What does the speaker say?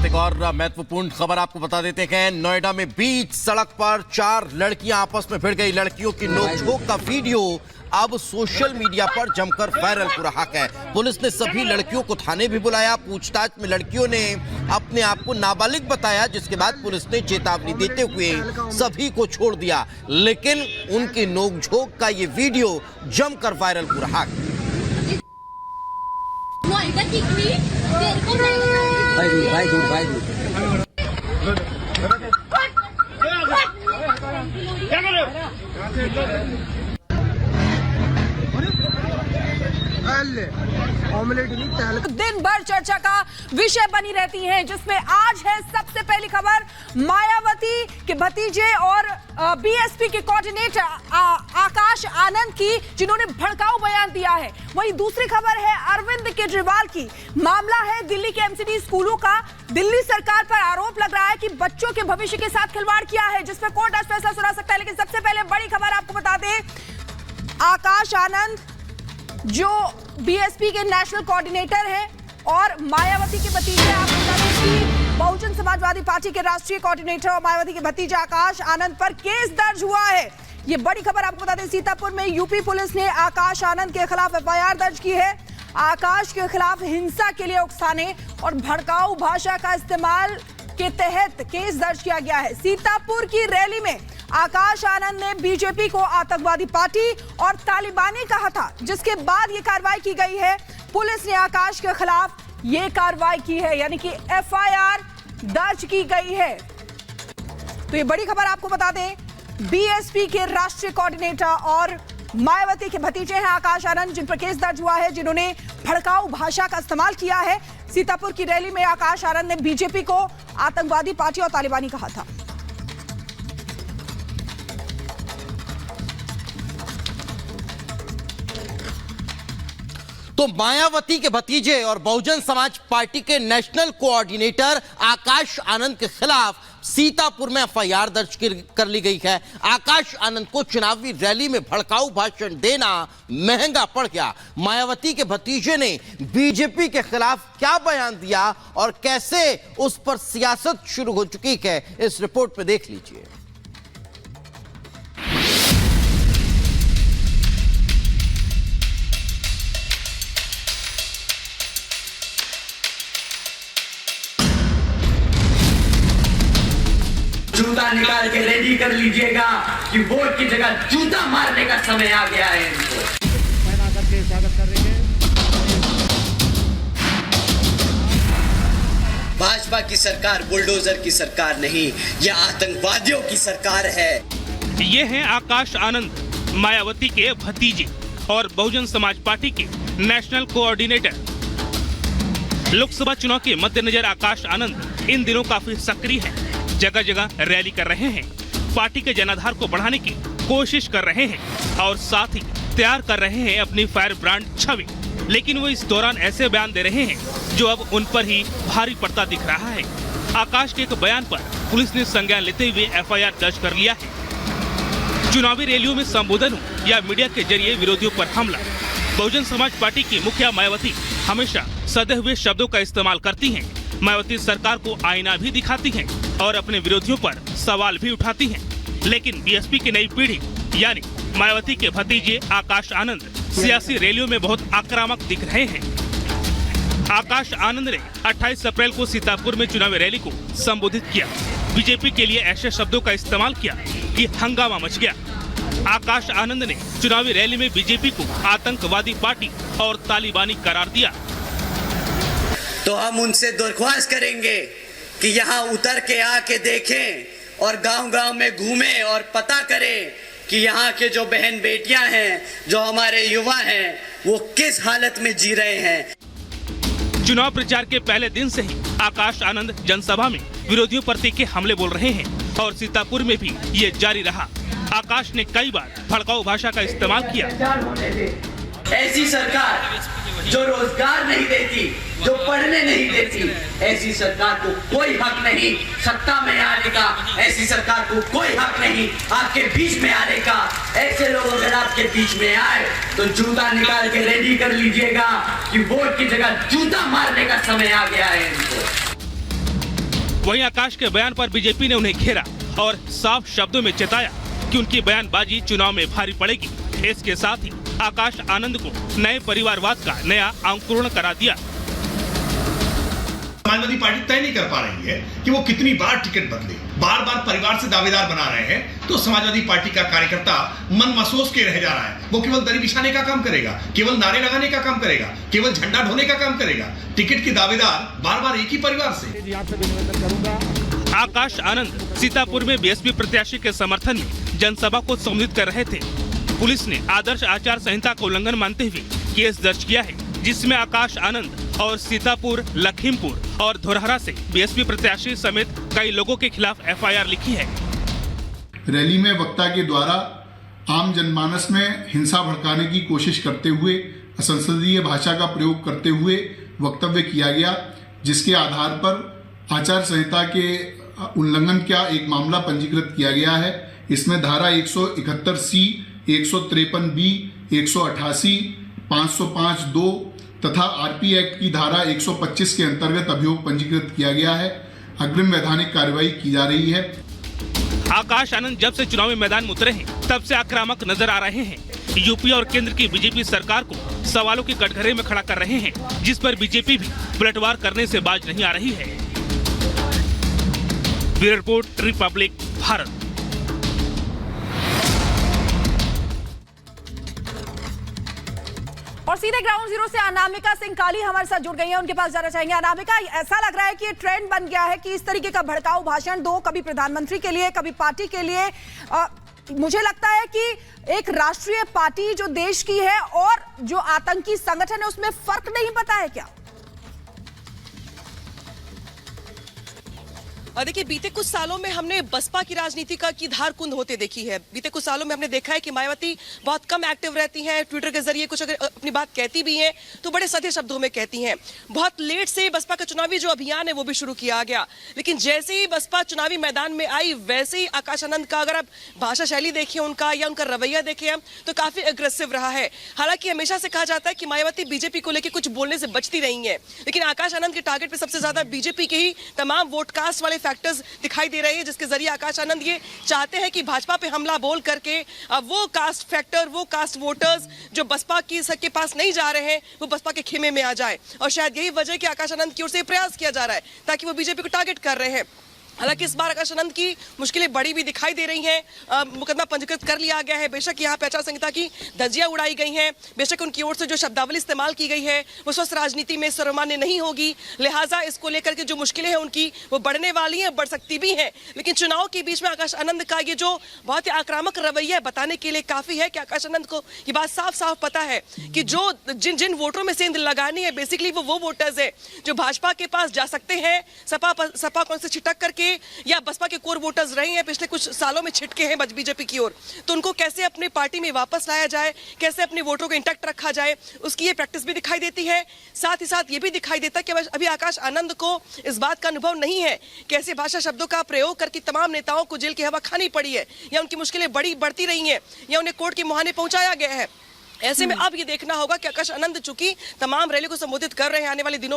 एक और महत्वपूर्ण खबर आपको बता देते हैं। नोएडा में बीच सड़क पर 4 लड़कियां आपस में भिड़ गई। लड़कियों की नोकझोंक का वीडियो अब सोशल मीडिया पर जमकर वायरल हो रहा है। पुलिस ने सभी लड़कियों को थाने भी बुलाया। पूछताछ में लड़कियों ने अपने आप को नाबालिग बताया, जिसके बाद पुलिस ने चेतावनी देते हुए सभी को छोड़ दिया। लेकिन उनकी नोकझोंक का ये वीडियो जमकर वायरल हो रहा है। दिन भर चर्चा का विषय बनी रहती हैं, जिसमें आज है सबसे पहली खबर मायावती के भतीजे और बीएसपी के कोऑर्डिनेटर आकाश आनंद की, जिन्होंने भड़काऊ बयान दिया है। वहीं दूसरी खबर है अरविंद केजरीवाल की। मामला है दिल्ली के एमसीडी स्कूलों का। दिल्ली सरकार पर आरोप लग रहा है कि बच्चों के भविष्य के साथ खिलवाड़ किया है, जिसमें कोर्ट आज फैसला सुना सकता है। लेकिन सबसे पहले बड़ी खबर आपको बता दें, आकाश आनंद जो बीएसपी के नेशनल कोऑर्डिनेटर हैं और मायावती के भतीजे, आप बता दें कि बहुजन समाजवादी पार्टी के राष्ट्रीय कोऑर्डिनेटर और मायावती के भतीजे आकाश आनंद पर केस दर्ज हुआ है। ये बड़ी खबर आपको बता दें, सीतापुर में यूपी पुलिस ने आकाश आनंद के खिलाफ एफआईआर दर्ज की है। आकाश के खिलाफ हिंसा के लिए उकसाने और भड़काऊ भाषा का इस्तेमाल के तहत केस दर्ज किया गया है। सीतापुर की रैली में आकाश आनंद ने बीजेपी को आतंकवादी पार्टी और तालिबानी कहा था, जिसके बाद ये कार्रवाई की गई है। पुलिस ने आकाश के खिलाफ ये कार्रवाई की है, यानी कि एफआईआर दर्ज की गई है। तो ये बड़ी खबर आपको बता दें, बीएसपी के राष्ट्रीय कोऑर्डिनेटर और मायावती के भतीजे हैं आकाश आनंद, जिन पर केस दर्ज हुआ है, जिन्होंने भड़काऊ भाषा का इस्तेमाल किया है। सीतापुर की रैली में आकाश आनंद ने बीजेपी को आतंकवादी पार्टी और तालिबानी कहा था। तो मायावती के भतीजे और बहुजन समाज पार्टी के नेशनल कोऑर्डिनेटर आकाश आनंद के खिलाफ सीतापुर में एफआईआर दर्ज कर ली गई है। आकाश आनंद को चुनावी रैली में भड़काऊ भाषण देना महंगा पड़ गया। मायावती के भतीजे ने बीजेपी के खिलाफ क्या बयान दिया और कैसे उस पर सियासत शुरू हो चुकी है, इस रिपोर्ट में देख लीजिए। जूता निकाल के रेडी कर लीजिएगा कि वोट की जगह जूता मारने का समय आ गया है इनको। स्वागत कर रही है। भाजपा की सरकार बुलडोजर की सरकार नहीं, यह आतंकवादियों की सरकार है। ये हैं आकाश आनंद, मायावती के भतीजे और बहुजन समाज पार्टी के नेशनल कोऑर्डिनेटर। लोकसभा चुनाव के मद्देनजर आकाश आनंद इन दिनों काफी सक्रिय है, जगह जगह रैली कर रहे हैं, पार्टी के जनाधार को बढ़ाने की कोशिश कर रहे हैं और साथ ही तैयार कर रहे हैं अपनी फायर ब्रांड छवि। लेकिन वो इस दौरान ऐसे बयान दे रहे हैं जो अब उन पर ही भारी पड़ता दिख रहा है। आकाश के एक बयान पर पुलिस ने संज्ञान लेते हुए एफआईआर दर्ज कर लिया है। चुनावी रैलियों में संबोधन हो या मीडिया के जरिए विरोधियों पर हमला, बहुजन समाज पार्टी की मुखिया मायावती हमेशा सधे हुए शब्दों का इस्तेमाल करती हैं। मायावती सरकार को आईना भी दिखाती हैं और अपने विरोधियों पर सवाल भी उठाती हैं। लेकिन बीएसपी की नई पीढ़ी यानी मायावती के भतीजे आकाश आनंद सियासी रैलियों में बहुत आक्रामक दिख रहे हैं। आकाश आनंद ने 28 अप्रैल को सीतापुर में चुनावी रैली को संबोधित किया। बीजेपी के लिए ऐसे शब्दों का इस्तेमाल किया कि हंगामा मच गया। आकाश आनंद ने चुनावी रैली में बीजेपी को आतंकवादी पार्टी और तालिबानी करार दिया। तो हम उनसे दरख्वास्त करेंगे कि यहाँ उतर के आके देखें और गांव-गांव में घूमें और पता करें कि यहाँ के जो बहन बेटियां हैं, जो हमारे युवा हैं, वो किस हालत में जी रहे हैं। चुनाव प्रचार के पहले दिन से ही आकाश आनंद जनसभा में विरोधियों पर तीखे हमले बोल रहे हैं और सीतापुर में भी ये जारी रहा। आकाश ने कई बार भड़काऊ भाषा का इस्तेमाल किया। ऐसी सरकार जो रोजगार नहीं देती, जो पढ़ने नहीं देती, ऐसी सरकार को कोई हक नहीं सत्ता में आने का। ऐसी सरकार को कोई हक नहीं आपके बीच में आने का। ऐसे लोग अगर आपके बीच में आए तो जूता निकाल के रेडी कर लीजिएगा कि वोट की जगह जूता मारने का समय आ गया है इनको। वहीं आकाश के बयान पर बीजेपी ने उन्हें घेरा और साफ शब्दों में चेताया कि उनकी बयानबाजी चुनाव में भारी पड़ेगी। इसके साथ ही आकाश आनंद को नए परिवारवाद का नया अंकुरण करा दिया। समाजवादी पार्टी तय नहीं कर पा रही है कि वो कितनी बार टिकट बदले, बार बार परिवार से दावेदार बना रहे हैं, तो समाजवादी पार्टी का कार्यकर्ता मन महसूस के रह जा रहा है। वो केवल दरी बिछाने का काम करेगा, केवल नारे लगाने का काम करेगा, केवल झंडा ढोने का काम करेगा। टिकट के दावेदार बार बार एक ही परिवार से। आपसे भी निवेदन करूंगा। आकाश आनंद सीतापुर में बीएसपी प्रत्याशी के समर्थन में जनसभा को संबोधित कर रहे थे। पुलिस ने आदर्श आचार संहिता का उल्लंघन मानते हुए केस दर्ज किया है, जिसमें आकाश आनंद और सीतापुर, लखीमपुर और धोरहरा से बीएसपी प्रत्याशी समेत कई लोगों के खिलाफ एफआईआर लिखी है। रैली में वक्ता के द्वारा आम जनमानस में हिंसा भड़काने की कोशिश करते हुए असंसदीय भाषा का प्रयोग करते हुए वक्तव्य किया गया, जिसके आधार पर आचार संहिता के उल्लंघन का एक मामला पंजीकृत किया गया है। इसमें धारा 171C, 153B, 188, 505(2) तथा आरपी एक्ट की धारा 125 के अंतर्गत अभियोग पंजीकृत किया गया है। अग्रिम वैधानिक कार्रवाई की जा रही है। आकाश आनंद जब से चुनावी मैदान में उतरे हैं, तब से आक्रामक नजर आ रहे हैं। यूपी और केंद्र की बीजेपी सरकार को सवालों के कटघरे में खड़ा कर रहे हैं, जिस पर बीजेपी भी पलटवार करने से बाज नहीं आ रही है। Bureau report, Republic Bharat. और सीधे ग्राउंड जीरो से अनामिका सिंह काली हमारे साथ जुड़ गई हैं, उनके पास जाना चाहेंगे। अनामिका, ऐसा लग रहा है कि ये ट्रेंड बन गया है कि इस तरीके का भड़काऊ भाषण दो, कभी प्रधानमंत्री के लिए, कभी पार्टी के लिए। मुझे लगता है कि एक राष्ट्रीय पार्टी जो देश की है और जो आतंकी संगठन है, उसमें फर्क नहीं पता है क्या? देखिए, बीते कुछ सालों में हमने बसपा की राजनीति की धार कुंद होते देखी है। बीते कुछ सालों में हमने देखा है कि मायावती बहुत कम एक्टिव रहती हैं, ट्विटर के जरिए कुछ अगर अपनी बात कहती भी हैं तो बड़े सधे शब्दों में कहती हैं। बहुत लेट से बसपा का चुनावी जो अभियान है वो भी शुरू किया गया, लेकिन जैसे ही बसपा चुनावी मैदान में आई, वैसे ही आकाश आनंद का अगर आप भाषा शैली देखें उनका या उनका रवैया देखें तो काफी अग्रेसिव रहा है। हालांकि हमेशा से कहा जाता है कि मायावती बीजेपी को लेकर कुछ बोलने से बचती रही है, लेकिन आकाश आनंद के टारगेट पे सबसे ज्यादा बीजेपी के ही तमाम वोट कास्ट वाले फैक्टर्स दिखाई दे रहे हैं, जिसके जरिए आकाश आनंद ये चाहते हैं कि भाजपा पे हमला बोल करके वो कास्ट फैक्टर, वो कास्ट वोटर्स जो बसपा की सबके पास नहीं जा रहे हैं, वो बसपा के खेमे में आ जाए। और शायद यही वजह कि आकाश आनंद की ओर से प्रयास किया जा रहा है ताकि वो बीजेपी को टारगेट कर रहे हैं। हालांकि इस बार आकाश आनंद की मुश्किलें बड़ी भी दिखाई दे रही हैं। मुकदमा पंजीकृत कर लिया गया है। बेशक यहाँ पे आचार संहिता की धज्जियां उड़ाई गई हैं, बेशक उनकी ओर से जो शब्दावली इस्तेमाल की गई है वो स्वस्थ राजनीति में सर्वमान्य नहीं होगी, लिहाजा इसको लेकर के जो मुश्किलें हैं उनकी वो बढ़ने वाली हैं, बढ़ सकती भी हैं। लेकिन चुनाव के बीच में आकाश आनंद का ये जो बहुत ही आक्रामक रवैया बताने के लिए काफी है कि आकाश आनंद को ये बात साफ साफ पता है कि जो जिन वोटरों में सेंध लगानी है, बेसिकली वो वोटर्स है जो भाजपा के पास जा सकते हैं, सपा कौन से छिटक करके या बसपा के कोर वोटर्स रहे हैं पिछले कुछ सालों में छिटके हैं बीजेपी की ओर, तो उनको कैसे अपने पार्टी में वापस लाया जाए, कैसे अपने वोटरों को इंटैक्ट रखा जाए, उसकी ये प्रैक्टिस भी दिखाई देती है। साथ ही साथ ये भी दिखाई देता है कि अभी आकाश आनंद को इस बात का अनुभव नहीं है कैसे भाषा शब्दों का प्रयोग करके तमाम नेताओं को जेल की हवा खानी पड़ी है, या उनकी मुश्किलें बढ़ती रही हैं, या उन्हें कोर्ट के मुहाने पहुंचाया गया है। ऐसे में अब ये देखना होगा कि आकाश आनंद चूंकि तमाम रैली को संबोधित कर रहे हैं, आने वाले दिनों